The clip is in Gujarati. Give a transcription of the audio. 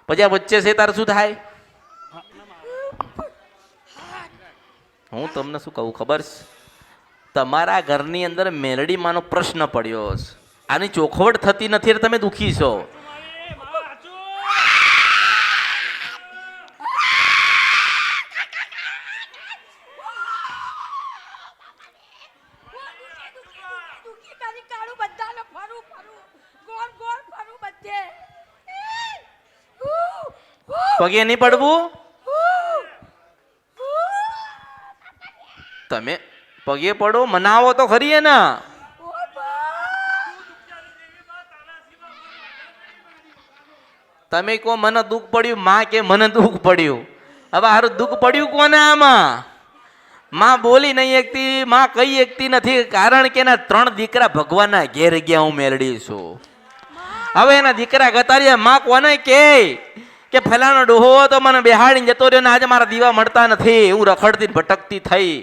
પછી આ વચ્ચે છે તારે શું થાય? હું તમને શું કહું ખબર છે? તમારા ઘરની અંદર મેલડીમાંનો પ્રશ્ન પડ્યો છે. આની ચોખવટ થતી નથી એટલે તમે દુખી છો. પગે નહીં પડવું? તમે પગે પડો, મનાવો તો ખરી ને. તમે કહો મને દુઃખ પડ્યું, માં કે મને દુઃખ પડ્યું. હવે હારું દુઃખ પડ્યું કોને આમાં? માં બોલી નહીં એકતી, માં કઈ એકતી નથી, કારણ કે એના 3 દીકરા ભગવાનના ઘેર ગયા હું મેલડી છું. હવે એના દીકરા ગતાર્યા, માં કોને કે ફલાનો ડોહો તો મને બેહાડીને જતો રહ્યો ને આજે મારા દીવા મળતા નથી, હું રખડતી ભટકતી થઈ.